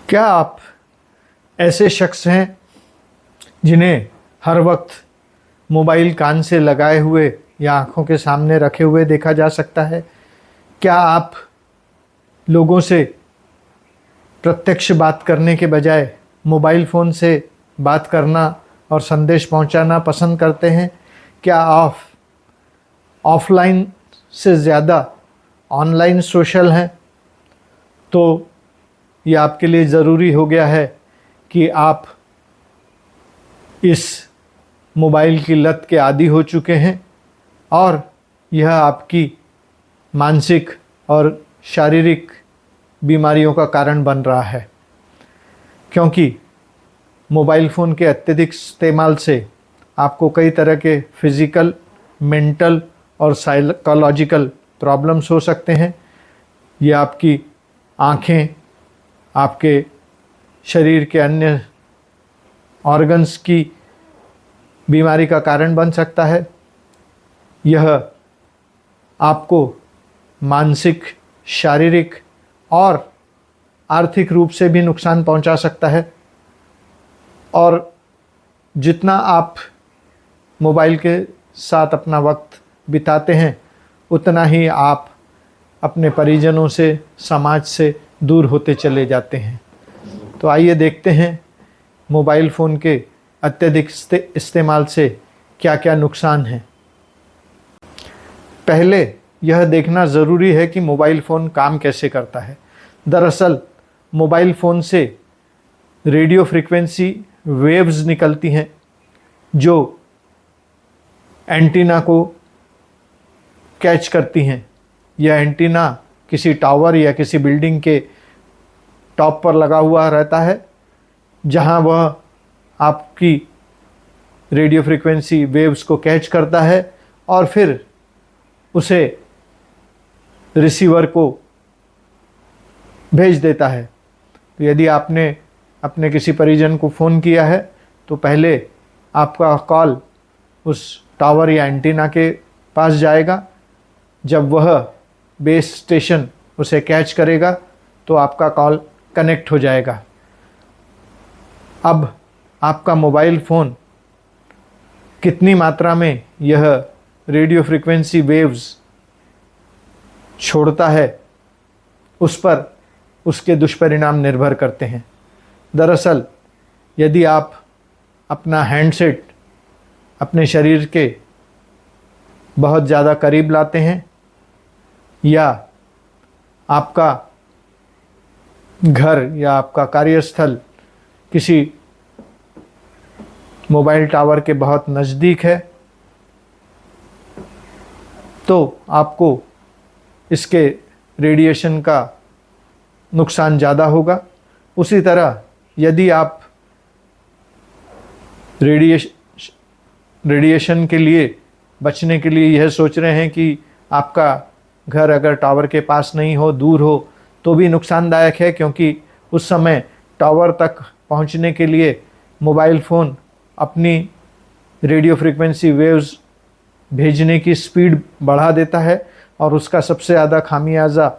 क्या आप ऐसे शख्स हैं जिन्हें हर वक्त मोबाइल कान से लगाए हुए या आँखों के सामने रखे हुए देखा जा सकता है? क्या आप लोगों से प्रत्यक्ष बात करने के बजाय मोबाइल फ़ोन से बात करना और संदेश पहुंचाना पसंद करते हैं? क्या आप ऑफलाइन से ज़्यादा ऑनलाइन सोशल हैं? तो ये आपके लिए ज़रूरी हो गया है कि आप इस मोबाइल की लत के आदी हो चुके हैं और यह आपकी मानसिक और शारीरिक बीमारियों का कारण बन रहा है, क्योंकि मोबाइल फ़ोन के अत्यधिक इस्तेमाल से आपको कई तरह के फिज़िकल, मेंटल और साइकोलॉजिकल प्रॉब्लम्स हो सकते हैं। ये आपकी आँखें, आपके शरीर के अन्य ऑर्गन्स की बीमारी का कारण बन सकता है। यह आपको मानसिक, शारीरिक और आर्थिक रूप से भी नुकसान पहुंचा सकता है। और जितना आप मोबाइल के साथ अपना वक्त बिताते हैं, उतना ही आप अपने परिजनों से, समाज से दूर होते चले जाते हैं। तो आइए देखते हैं मोबाइल फ़ोन के अत्यधिक इस्तेमाल से क्या क्या नुकसान हैं। पहले यह देखना ज़रूरी है कि मोबाइल फ़ोन काम कैसे करता है। दरअसल मोबाइल फ़ोन से रेडियो फ्रीक्वेंसी वेव्स निकलती हैं जो एंटीना को कैच करती हैं। यह एंटीना किसी टावर या किसी बिल्डिंग के टॉप पर लगा हुआ रहता है, जहां वह आपकी रेडियो फ्रीक्वेंसी वेव्स को कैच करता है और फिर उसे रिसीवर को भेज देता है। तो यदि आपने अपने किसी परिजन को फ़ोन किया है तो पहले आपका कॉल उस टावर या एंटीना के पास जाएगा। जब वह बेस स्टेशन उसे कैच करेगा तो आपका कॉल कनेक्ट हो जाएगा। अब आपका मोबाइल फ़ोन कितनी मात्रा में यह रेडियो फ्रीक्वेंसी वेव्स छोड़ता है, उस पर उसके दुष्परिणाम निर्भर करते हैं। दरअसल यदि आप अपना हैंडसेट अपने शरीर के बहुत ज़्यादा करीब लाते हैं या आपका घर या आपका कार्यस्थल किसी मोबाइल टावर के बहुत नज़दीक है, तो आपको इसके रेडिएशन का नुकसान ज़्यादा होगा। उसी तरह यदि आप रेडिएशन के लिए बचने के लिए यह सोच रहे हैं कि आपका घर अगर टावर के पास नहीं हो, दूर हो, तो भी नुकसानदायक है, क्योंकि उस समय टावर तक पहुंचने के लिए मोबाइल फ़ोन अपनी रेडियो फ्रीक्वेंसी वेव्स भेजने की स्पीड बढ़ा देता है और उसका सबसे ज़्यादा खामियाजा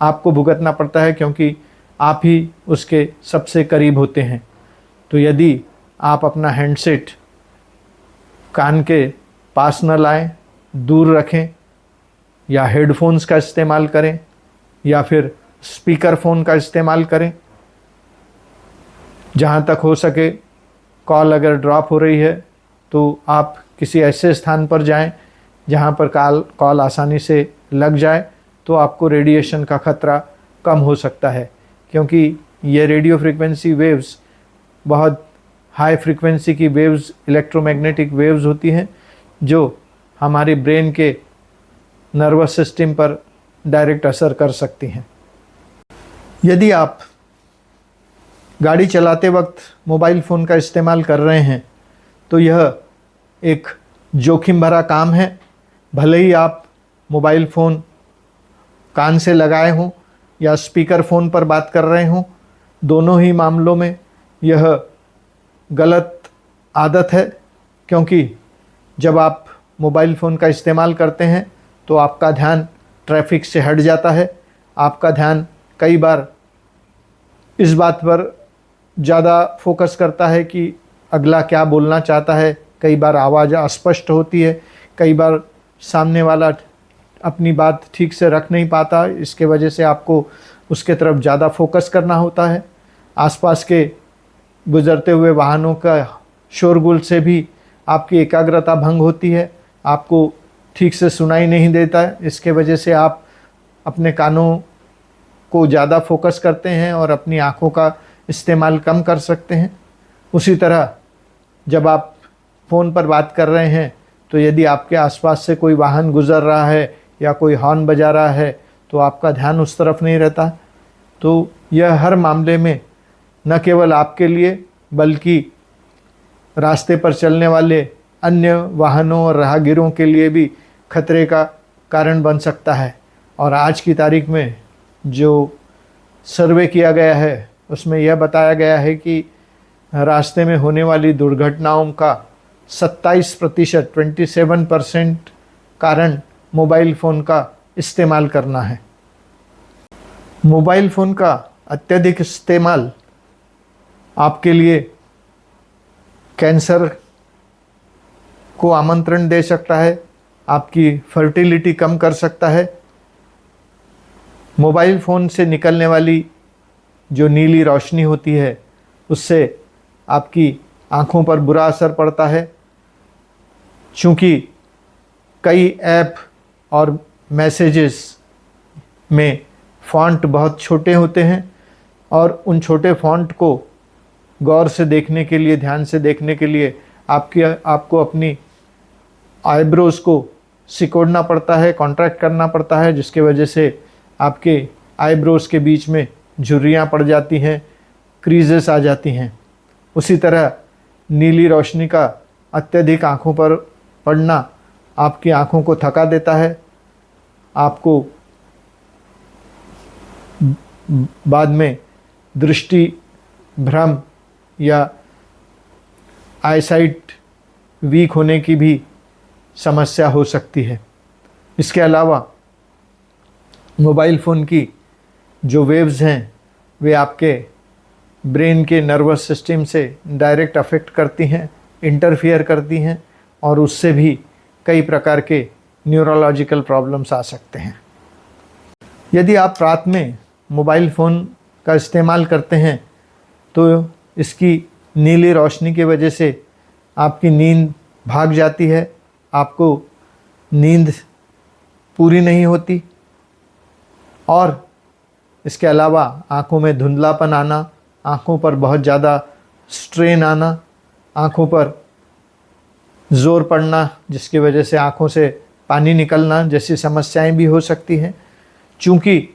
आपको भुगतना पड़ता है, क्योंकि आप ही उसके सबसे करीब होते हैं। तो यदि आप अपना हैंडसेट कान के पास न लाएं, दूर रखें या हेडफोन्स का इस्तेमाल करें या फिर स्पीकर फ़ोन का इस्तेमाल करें। जहाँ तक हो सके कॉल अगर ड्रॉप हो रही है तो आप किसी ऐसे स्थान पर जाएं जहाँ पर कॉल आसानी से लग जाए, तो आपको रेडिएशन का ख़तरा कम हो सकता है, क्योंकि ये रेडियो फ्रीक्वेंसी वेव्स बहुत हाई फ्रीक्वेंसी की वेव्स, इलेक्ट्रोमैग्नेटिक वेव्स होती हैं जो हमारी ब्रेन के नर्वस सिस्टम पर डायरेक्ट असर कर सकती हैं। यदि आप गाड़ी चलाते वक्त मोबाइल फ़ोन का इस्तेमाल कर रहे हैं तो यह एक जोखिम भरा काम है। भले ही आप मोबाइल फ़ोन कान से लगाए हों या स्पीकर फ़ोन पर बात कर रहे हों, दोनों ही मामलों में यह गलत आदत है, क्योंकि जब आप मोबाइल फ़ोन का इस्तेमाल करते हैं तो आपका ध्यान ट्रैफिक से हट जाता है। आपका ध्यान कई बार इस बात पर ज़्यादा फोकस करता है कि अगला क्या बोलना चाहता है। कई बार आवाज़ अस्पष्ट होती है, कई बार सामने वाला अपनी बात ठीक से रख नहीं पाता, इसके वजह से आपको उसके तरफ ज़्यादा फोकस करना होता है। आसपास के गुजरते हुए वाहनों का शोरगुल से भी आपकी एकाग्रता भंग होती है, आपको ठीक से सुनाई नहीं देता है। इसके वजह से आप अपने कानों को ज़्यादा फोकस करते हैं और अपनी आँखों का इस्तेमाल कम कर सकते हैं। उसी तरह जब आप फ़ोन पर बात कर रहे हैं तो यदि आपके आसपास से कोई वाहन गुज़र रहा है या कोई हॉर्न बजा रहा है तो आपका ध्यान उस तरफ नहीं रहता। तो यह हर मामले में न केवल आपके लिए बल्कि रास्ते पर चलने वाले अन्य वाहनों और राहगीरों के लिए भी खतरे का कारण बन सकता है। और आज की तारीख में जो सर्वे किया गया है उसमें यह बताया गया है कि रास्ते में होने वाली दुर्घटनाओं का 27% 27% कारण मोबाइल फ़ोन का इस्तेमाल करना है। मोबाइल फ़ोन का अत्यधिक इस्तेमाल आपके लिए कैंसर को आमंत्रण दे सकता है, आपकी फर्टिलिटी कम कर सकता है। मोबाइल फ़ोन से निकलने वाली जो नीली रोशनी होती है उससे आपकी आँखों पर बुरा असर पड़ता है। चूँकि कई ऐप और मैसेजेस में फ़ॉन्ट बहुत छोटे होते हैं और उन छोटे फ़ॉन्ट को गौर से देखने के लिए, ध्यान से देखने के लिए आपको अपनी आईब्रोज़ को सिकोड़ना पड़ता है, कॉन्ट्रैक्ट करना पड़ता है, जिसके वजह से आपके आईब्रोज़ के बीच में झुर्रियाँ पड़ जाती हैं, क्रीजेस आ जाती हैं। उसी तरह नीली रोशनी का अत्यधिक आँखों पर पड़ना आपकी आँखों को थका देता है, आपको बाद में दृष्टि भ्रम या आईसाइट वीक होने की भी समस्या हो सकती है। इसके अलावा मोबाइल फ़ोन की जो वेव्स हैं वे आपके ब्रेन के नर्वस सिस्टम से डायरेक्ट अफेक्ट करती हैं, इंटरफियर करती हैं और उससे भी कई प्रकार के न्यूरोलॉजिकल प्रॉब्लम्स आ सकते हैं। यदि आप रात में मोबाइल फ़ोन का इस्तेमाल करते हैं तो इसकी नीली रोशनी की वजह से आपकी नींद भाग जाती है, आपको नींद पूरी नहीं होती और इसके अलावा आँखों में धुंधलापन आना, आँखों पर बहुत ज़्यादा स्ट्रेन आना, आँखों पर ज़ोर पड़ना जिसकी वजह से आँखों से पानी निकलना जैसी समस्याएं भी हो सकती हैं। चूँकि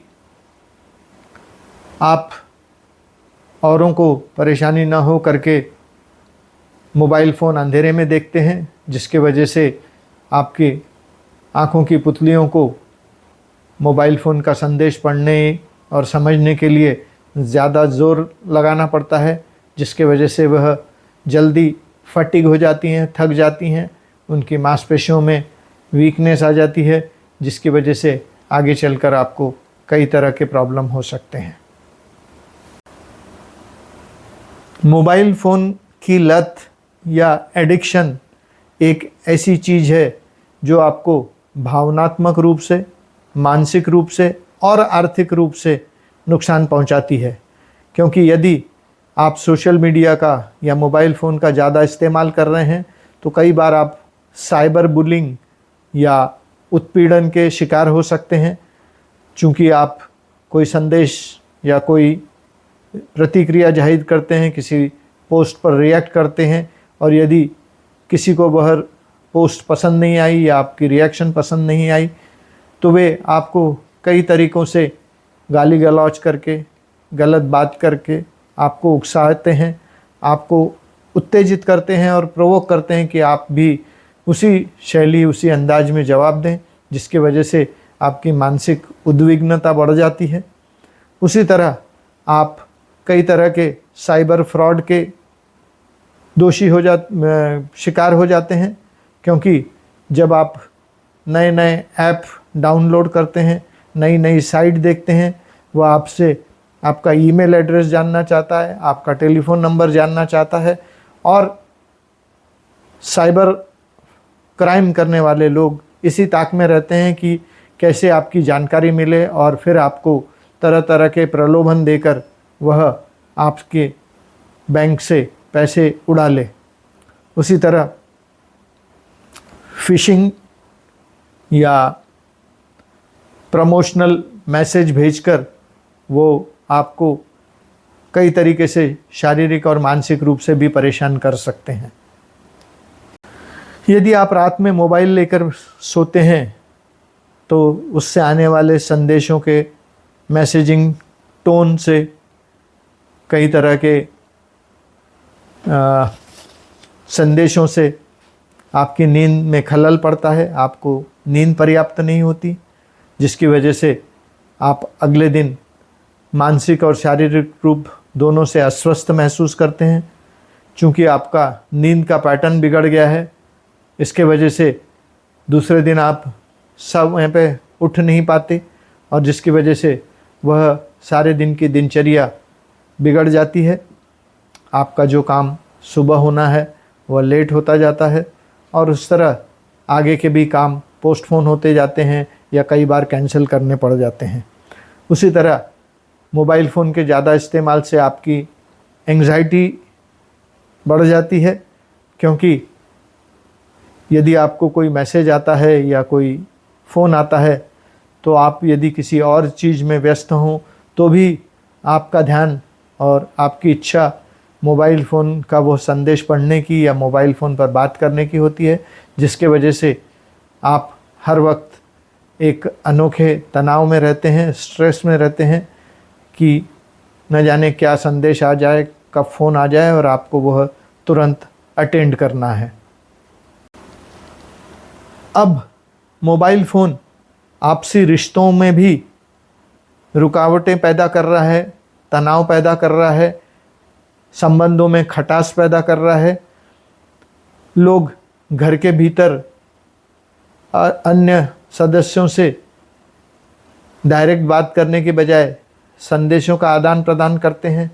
आप औरों को परेशानी ना हो करके मोबाइल फ़ोन अंधेरे में देखते हैं, जिसके वजह से आपकी आँखों की पुतलियों को मोबाइल फ़ोन का संदेश पढ़ने और समझने के लिए ज़्यादा ज़ोर लगाना पड़ता है, जिसके वजह से वह जल्दी फटीग हो जाती हैं, थक जाती हैं, उनकी मांसपेशियों में वीकनेस आ जाती है, जिसकी वजह से आगे चलकर आपको कई तरह के प्रॉब्लम हो सकते हैं। मोबाइल फ़ोन की लत या एडिक्शन एक ऐसी चीज़ है जो आपको भावनात्मक रूप से, मानसिक रूप से और आर्थिक रूप से नुकसान पहुंचाती है। क्योंकि यदि आप सोशल मीडिया का या मोबाइल फ़ोन का ज़्यादा इस्तेमाल कर रहे हैं तो कई बार आप साइबर बुलिंग या उत्पीड़न के शिकार हो सकते हैं। चूँकि आप कोई संदेश या कोई प्रतिक्रिया जाहिर करते हैं, किसी पोस्ट पर रिएक्ट करते हैं और यदि किसी को वह पोस्ट पसंद नहीं आई या आपकी रिएक्शन पसंद नहीं आई तो वे आपको कई तरीक़ों से गाली गलौज करके, गलत बात करके आपको उकसाते हैं, आपको उत्तेजित करते हैं और प्रोवोक करते हैं कि आप भी उसी शैली, उसी अंदाज में जवाब दें, जिसकी वजह से आपकी मानसिक उद्विग्नता बढ़ जाती है। उसी तरह आप कई तरह के साइबर फ्रॉड के शिकार हो जाते हैं, क्योंकि जब आप नए नए ऐप डाउनलोड करते हैं, नई नई साइट देखते हैं, वह आपसे आपका ईमेल एड्रेस जानना चाहता है, आपका टेलीफोन नंबर जानना चाहता है। और साइबर क्राइम करने वाले लोग इसी ताक में रहते हैं कि कैसे आपकी जानकारी मिले और फिर आपको तरह तरह के प्रलोभन देकर वह आपके बैंक से पैसे उड़ा ले। उसी तरह फिशिंग या प्रमोशनल मैसेज भेजकर वो आपको कई तरीके से शारीरिक और मानसिक रूप से भी परेशान कर सकते हैं। यदि आप रात में मोबाइल लेकर सोते हैं तो उससे आने वाले संदेशों के मैसेजिंग टोन से कई तरह के संदेशों से आपकी नींद में खलल पड़ता है, आपको नींद पर्याप्त नहीं होती, जिसकी वजह से आप अगले दिन मानसिक और शारीरिक रूप दोनों से अस्वस्थ महसूस करते हैं। चूँकि आपका नींद का पैटर्न बिगड़ गया है, इसके वजह से दूसरे दिन आप समय पे उठ नहीं पाते और जिसकी वजह से वह सारे दिन की दिनचर्या बिगड़ जाती है। आपका जो काम सुबह होना है वह लेट होता जाता है और उस तरह आगे के भी काम पोस्टपोन होते जाते हैं या कई बार कैंसिल करने पड़ जाते हैं। उसी तरह मोबाइल फ़ोन के ज़्यादा इस्तेमाल से आपकी एंग्जाइटी बढ़ जाती है, क्योंकि यदि आपको कोई मैसेज आता है या कोई फ़ोन आता है तो आप यदि किसी और चीज़ में व्यस्त हों तो भी आपका ध्यान और आपकी इच्छा मोबाइल फ़ोन का वो संदेश पढ़ने की या मोबाइल फ़ोन पर बात करने की होती है, जिसके वजह से आप हर वक्त एक अनोखे तनाव में रहते हैं, स्ट्रेस में रहते हैं कि न जाने क्या संदेश आ जाए, कब फ़ोन आ जाए और आपको वह तुरंत अटेंड करना है। अब मोबाइल फ़ोन आपसी रिश्तों में भी रुकावटें पैदा कर रहा है, तनाव पैदा कर रहा है, संबंधों में खटास पैदा कर रहा है। लोग घर के भीतर अन्य सदस्यों से डायरेक्ट बात करने के बजाय संदेशों का आदान प्रदान करते हैं।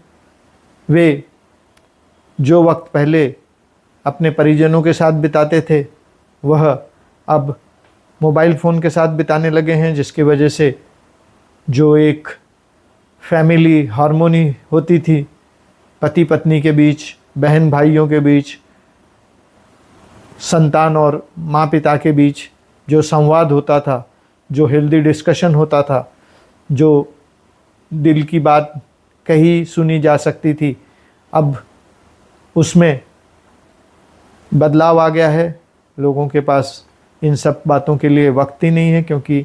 वे जो वक्त पहले अपने परिजनों के साथ बिताते थे वह अब मोबाइल फ़ोन के साथ बिताने लगे हैं, जिसकी वजह से जो एक फैमिली हार्मोनी होती थी पति पत्नी के बीच, बहन भाइयों के बीच, संतान और माँ पिता के बीच जो संवाद होता था, जो हेल्दी डिस्कशन होता था, जो दिल की बात कही सुनी जा सकती थी, अब उसमें बदलाव आ गया है। लोगों के पास इन सब बातों के लिए वक्त ही नहीं है, क्योंकि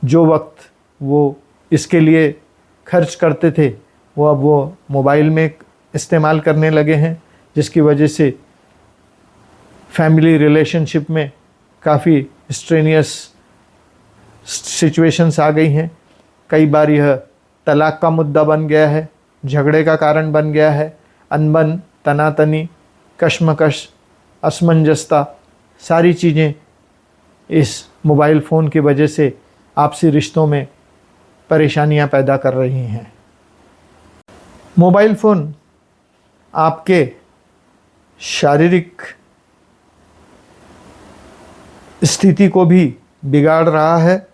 जो वक्त वो इसके लिए खर्च करते थे वो अब वो मोबाइल में इस्तेमाल करने लगे हैं, जिसकी वजह से फैमिली रिलेशनशिप में काफ़ी स्ट्रेनियस सिचुएशंस आ गई हैं। कई बार यह तलाक का मुद्दा बन गया है, झगड़े का कारण बन गया है। अनबन, तनातनी, कश्मकश, असमंजसता, सारी चीज़ें इस मोबाइल फ़ोन की वजह से आपसी रिश्तों में परेशानियां पैदा कर रही हैं। मोबाइल फ़ोन आपके शारीरिक स्थिति को भी बिगाड़ रहा है,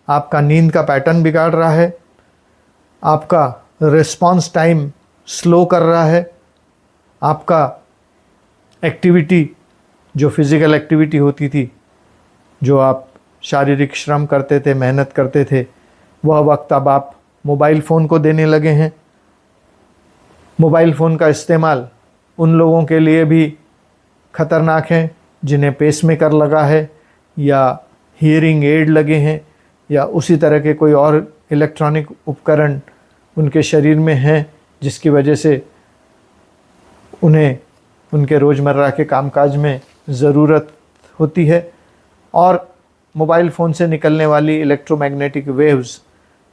आपका नींद का पैटर्न बिगाड़ रहा है, आपका रिस्पॉन्स टाइम स्लो कर रहा है, आपका एक्टिविटी जो फिज़िकल एक्टिविटी होती थी, जो आप शारीरिक श्रम करते थे, मेहनत करते थे, वह वक्त अब आप मोबाइल फ़ोन को देने लगे हैं। मोबाइल फ़ोन का इस्तेमाल उन लोगों के लिए भी ख़तरनाक है जिन्हें पेसमेकर लगा है या हियरिंग एड लगे हैं या उसी तरह के कोई और इलेक्ट्रॉनिक उपकरण उनके शरीर में हैं, जिसकी वजह से उन्हें उनके रोज़मर्रा के कामकाज में ज़रूरत होती है। और मोबाइल फ़ोन से निकलने वाली इलेक्ट्रोमैग्नेटिक वेव्स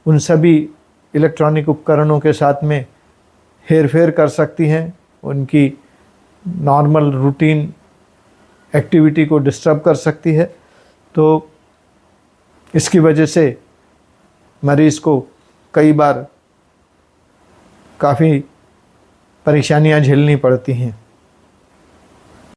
उन सभी इलेक्ट्रॉनिक उपकरणों के साथ में हेरफेर कर सकती हैं, उनकी नॉर्मल रूटीन एक्टिविटी को डिस्टर्ब कर सकती है। तो इसकी वजह से मरीज़ को कई बार काफ़ी परेशानियां झेलनी पड़ती हैं।